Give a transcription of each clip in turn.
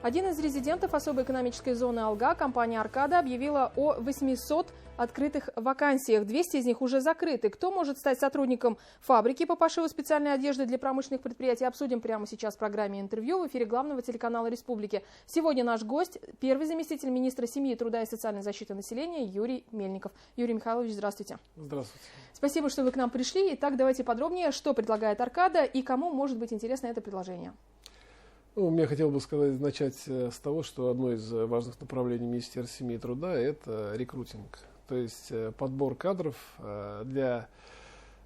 Один из резидентов особой экономической зоны Алга, компания «Аркада», объявила о 800 открытых вакансиях. 200 из них уже закрыты. Кто может стать сотрудником фабрики по пошиву специальной одежды для промышленных предприятий, обсудим прямо сейчас в программе «Интервью» в эфире главного телеканала «Республики». Сегодня наш гость – первый заместитель министра семьи, труда и социальной защиты населения Юрий Мельников. Юрий Михайлович, здравствуйте. Здравствуйте. Спасибо, что вы к нам пришли. Итак, давайте подробнее, что предлагает «Аркада» и кому может быть интересно это предложение. Я хотел бы начать с того, что одно из важных направлений Министерства семьи и труда – это рекрутинг. То есть подбор кадров для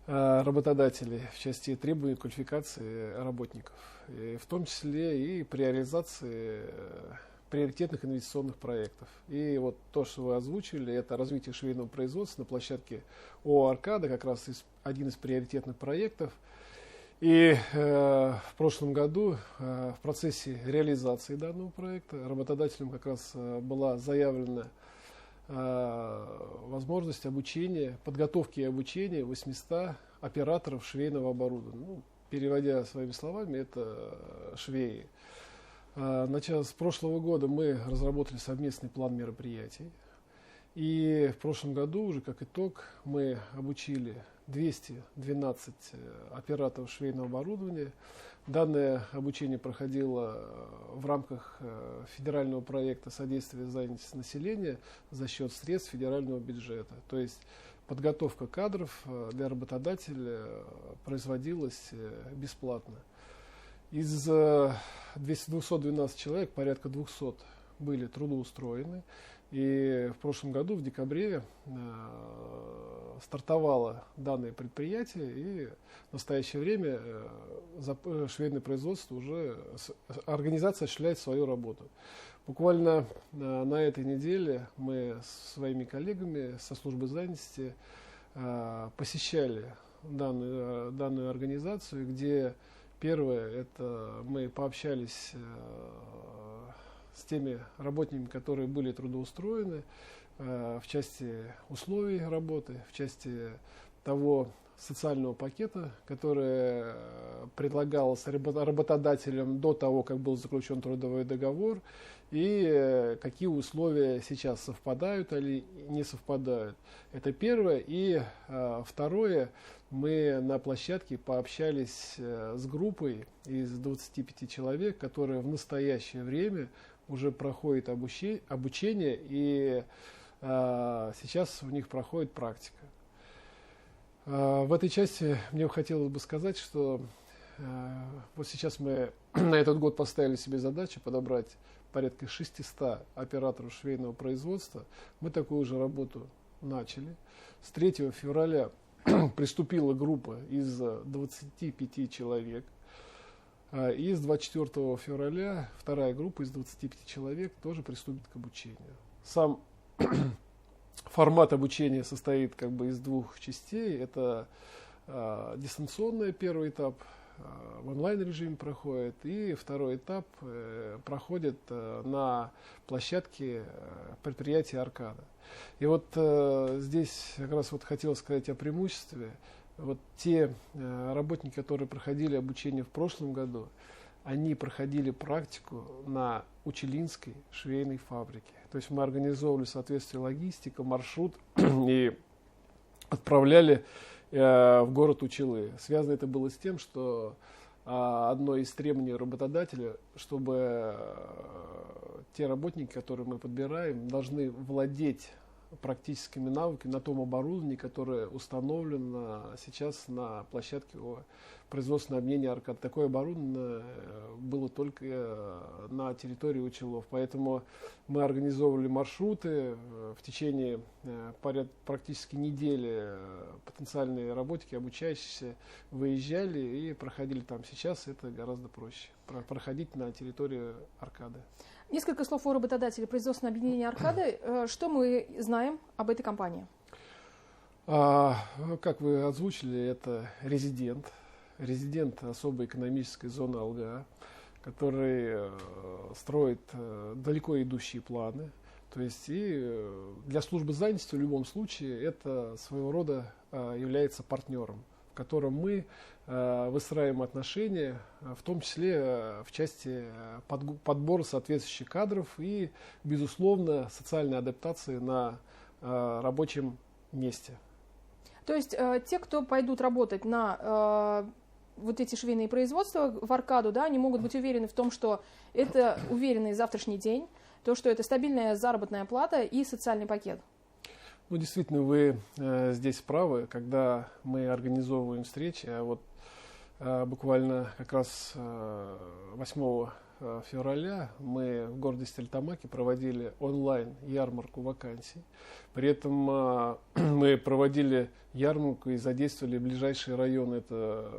работодателей в части требований квалификации работников. И в том числе и при реализации приоритетных инвестиционных проектов. И вот то, что вы озвучили, это развитие швейного производства на площадке ООО «Аркада», как раз один из приоритетных проектов. И в прошлом году в процессе реализации данного проекта работодателям как раз была заявлена возможность обучения, подготовки и обучения 800 операторов швейного оборудования. Переводя своими словами, это швеи. Начав с прошлого года мы разработали совместный план мероприятий. И в прошлом году уже как итог мы обучили 212 операторов швейного оборудования. Данное обучение проходило в рамках федерального проекта содействия занятости населения за счет средств федерального бюджета. То есть подготовка кадров для работодателя производилась бесплатно. Из 212 человек порядка 200 были трудоустроены. И в прошлом году, в декабре, стартовало данное предприятие, и в настоящее время швейное производство уже, организация осуществляет свою работу. Буквально на этой неделе мы с своими коллегами со службы занятости посещали данную организацию, где первое, это мы пообщались с теми работниками, которые были трудоустроены в части условий работы, в части того социального пакета, который предлагался работодателям до того, как был заключен трудовой договор, и какие условия сейчас совпадают или не совпадают. Это первое. И второе, мы на площадке пообщались с группой из 25 человек, которые в настоящее время уже проходит обучение, и сейчас у них проходит практика. В этой части мне хотелось бы сказать, что вот сейчас мы на этот год поставили себе задачу подобрать порядка 600 операторов швейного производства. Мы такую же работу начали. С 3 февраля приступила группа из 25 человек. И с 24 февраля вторая группа из 25 человек тоже приступит к обучению. Сам формат обучения состоит из двух частей. Это дистанционный первый этап, в онлайн-режиме проходит, и второй этап проходит на площадке предприятия «Аркада». И вот здесь как раз хотел сказать о преимуществе. Вот те работники, которые проходили обучение в прошлом году, они проходили практику на Учелинской швейной фабрике. То есть мы организовывали соответствие логистика, маршрут и отправляли в город Учелы. Связано это было с тем, что одно из требований работодателя, чтобы те работники, которые мы подбираем, должны владеть практическими навыками на том оборудовании, которое установлено сейчас на площадке производственного объединения «Аркада». Такое оборудование было только на территории Учелов. Поэтому мы организовывали маршруты. В течение практически недели потенциальные работники, обучающиеся, выезжали и проходили там. Сейчас это гораздо проще. Проходить на территории «Аркады». Несколько слов о работодателе производственного объединения «Аркады». Что мы знаем об этой компании? Как вы озвучили, это резидент особой экономической зоны Алга, который строит далеко идущие планы. То есть и для службы занятости в любом случае это своего рода является партнером, в котором мы выстраиваем отношения, в том числе в части подбора соответствующих кадров и, безусловно, социальной адаптации на рабочем месте. То есть те, кто пойдут работать на вот эти швейные производства в Аркаду, да, они могут быть уверены в том, что это уверенный завтрашний день, то, что это стабильная заработная плата и социальный пакет. Ну, действительно, вы здесь правы, когда мы организовываем встречи, а вот буквально как раз 8 февраля мы в городе Стерлитамаке проводили онлайн ярмарку вакансий. При этом мы проводили ярмарку и задействовали ближайшие районы. Это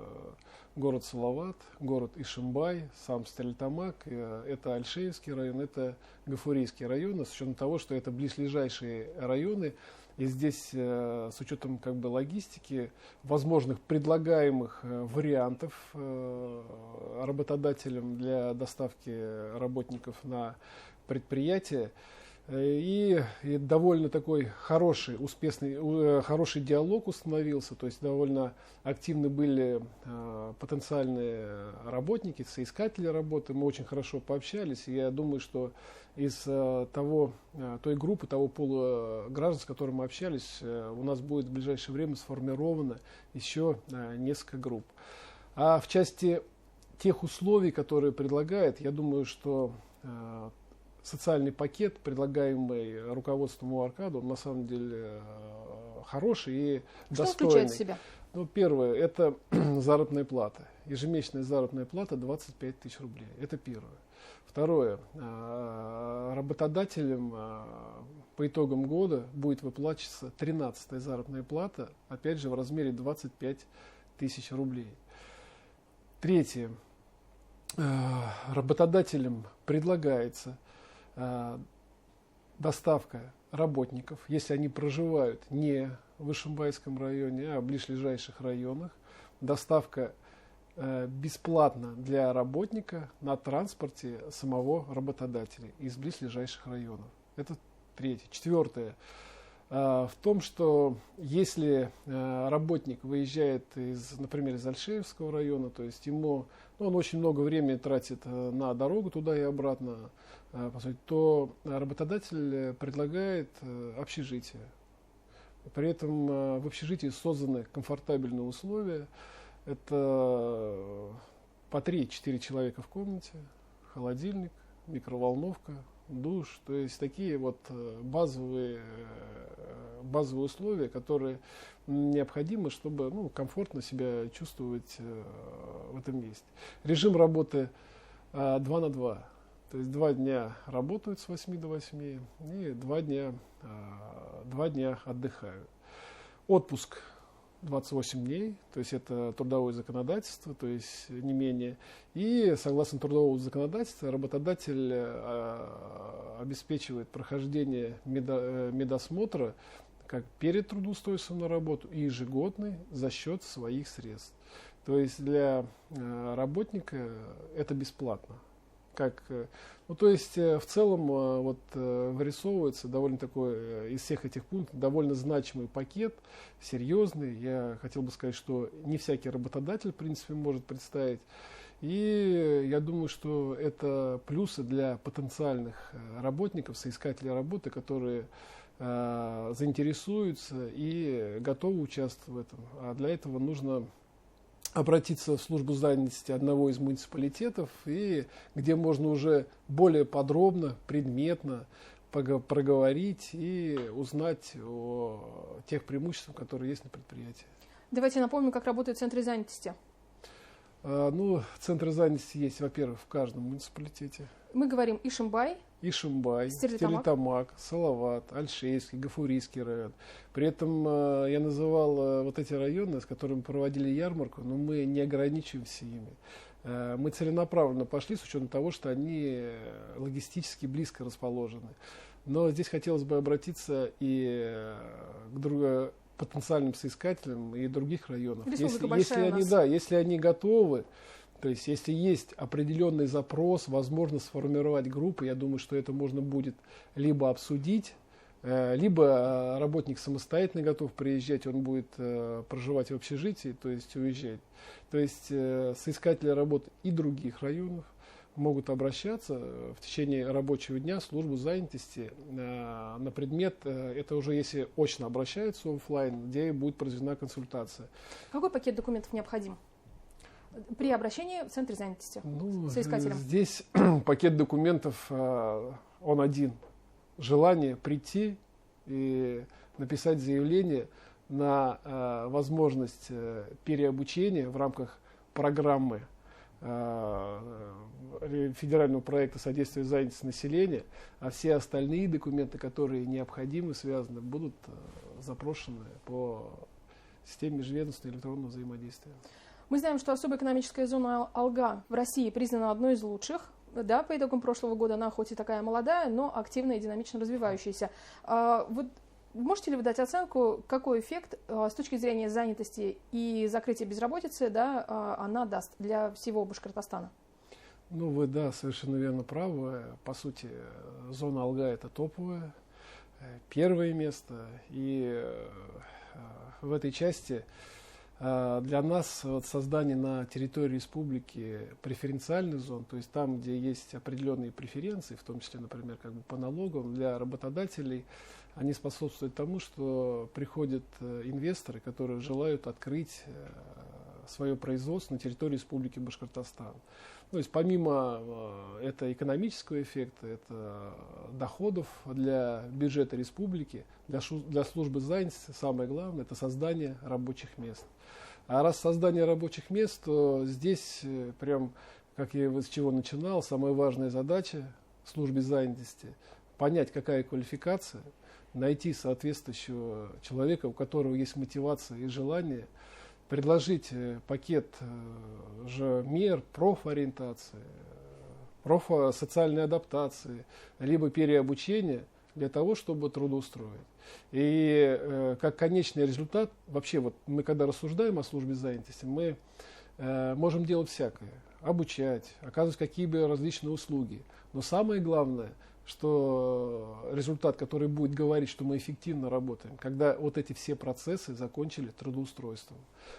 город Салават, город Ишимбай, сам Стерлитамак, это Альшеевский район, это Гафурийский район. С учетом того, что это близлежащие районы, и здесь с учетом как бы логистики, возможных предлагаемых вариантов работодателям для доставки работников на предприятие, и довольно такой хороший, успешный, хороший диалог установился, то есть довольно активны были потенциальные работники, соискатели работы, мы очень хорошо пообщались, и я думаю, что из той группы, того пула граждан, с которыми мы общались, у нас будет в ближайшее время сформировано еще несколько групп. А в части тех условий, которые предлагает, я думаю, что социальный пакет, предлагаемый руководством УАРКАДа, он на самом деле хороший и достойный. Что включает в себя? Ну, первое, это заработная плата. Ежемесячная заработная плата 25 тысяч рублей. Это первое. Второе, работодателям по итогам года будет выплачиваться 13-я заработная плата, опять же, в размере 25 тысяч рублей. Третье, работодателям предлагается доставка работников, если они проживают не в Ишимбайском районе, а в ближайших районах, доставка бесплатно для работника на транспорте самого работодателя из близлежащих районов. Это третье. Четвертое. В том, что если работник выезжает например, из Альшеевского района, то есть ему, он очень много времени тратит на дорогу туда и обратно, по сути, то работодатель предлагает общежитие. При этом в общежитии созданы комфортабельные условия. Это по 3-4 человека в комнате, холодильник, микроволновка, душ, то есть такие вот базовые условия, которые необходимы, чтобы комфортно себя чувствовать в этом месте. Режим работы 2 на 2, то есть 2 дня работают с 8 до 8 и 2 дня отдыхают. Отпуск 28 дней, то есть это трудовое законодательство, то есть не менее. И согласно трудовому законодательству работодатель обеспечивает прохождение медосмотра как перед трудоустройством на работу и ежегодный за счет своих средств. То есть для работника это бесплатно. То есть в целом вырисовывается довольно такой, из всех этих пунктов, довольно значимый пакет, серьезный. Я хотел бы сказать, что не всякий работодатель, в принципе, может представить. И я думаю, что это плюсы для потенциальных работников, соискателей работы, которые заинтересуются и готовы участвовать в этом. А для этого нужно обратиться в службу занятости одного из муниципалитетов, и где можно уже более подробно, предметно проговорить и узнать о тех преимуществах, которые есть на предприятии. Давайте напомним, как работают центры занятости. Центры занятости есть, во-первых, в каждом муниципалитете. Мы говорим Ишимбай, Стерлитамак, Салават, Альшейский, Гафурийский район. При этом я называл вот эти районы, с которыми проводили ярмарку, но мы не ограничиваемся ими. Мы целенаправленно пошли с учетом того, что они логистически близко расположены. Но здесь хотелось бы обратиться и к потенциальным соискателям и других районов. Если они готовы, то есть если есть определенный запрос, возможно сформировать группы, я думаю, что это можно будет либо обсудить Либо работник самостоятельно готов приезжать, он будет проживать в общежитии, то есть уезжать. То есть соискатели работ и других районов могут обращаться в течение рабочего дня в службу занятости на предмет, это уже если очно обращаются в офлайн, где будет произведена консультация. Какой пакет документов необходим при обращении в центре занятости соискателям? Здесь пакет документов, он один. Желание прийти и написать заявление на возможность переобучения в рамках программы федерального проекта содействия занятости населения, а все остальные документы, которые необходимы, связаны, будут запрошены по системе межведомственного электронного взаимодействия. Мы знаем, что особая экономическая зона Алга в России признана одной из лучших. Да, по итогам прошлого года она хоть и такая молодая, но активно и динамично развивающаяся. Вот можете ли вы дать оценку, какой эффект с точки зрения занятости и закрытия безработицы, да, она даст для всего Башкортостана? Ну, вы, да, совершенно верно правы. По сути, зона Алга – это топовая, первое место. И в этой части для нас создание на территории республики преференциальных зон, то есть там, где есть определенные преференции, в том числе, например, как бы по налогам для работодателей, они способствуют тому, что приходят инвесторы, которые желают открыть свое производство на территории республики Башкортостан. То есть помимо это экономического эффекта, это доходов для бюджета республики, для службы занятости, самое главное, это создание рабочих мест. А раз создание рабочих мест, то здесь прям, как я с чего начинал, самая важная задача службе занятости – понять, какая квалификация, найти соответствующего человека, у которого есть мотивация и желание, предложить пакет мер профориентации, профсоциальной адаптации, либо переобучения для того, чтобы трудоустроить. И как конечный результат, вообще вот мы когда рассуждаем о службе занятости, мы можем делать всякое, обучать, оказывать какие-бы различные услуги. Но самое главное, что результат, который будет говорить, что мы эффективно работаем, когда вот эти все процессы закончили трудоустройством.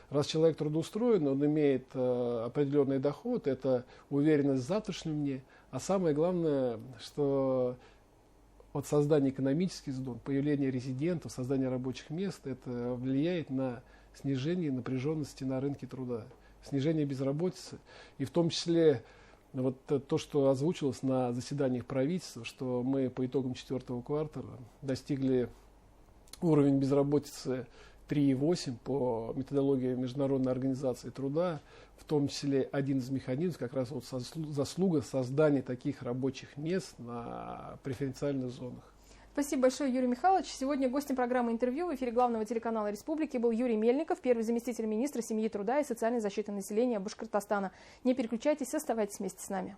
Раз человек трудоустроен, он имеет определенный доход, это уверенность в завтрашнем дне, а самое главное, что от создания экономических зон, появления резидентов, создания рабочих мест, это влияет на снижение напряженности на рынке труда, снижение безработицы, и в том числе вот то, что озвучилось на заседаниях правительства, что мы по итогам 4-го квартала достигли уровень безработицы 3,8 по методологии Международной организации труда, в том числе один из механизмов, как раз вот заслуга создания таких рабочих мест на преференциальных зонах. Спасибо большое, Юрий Михайлович. Сегодня гостем программы «Интервью» в эфире главного телеканала Республики был Юрий Мельников, первый заместитель министра семьи, труда и социальной защиты населения Башкортостана. Не переключайтесь, оставайтесь вместе с нами.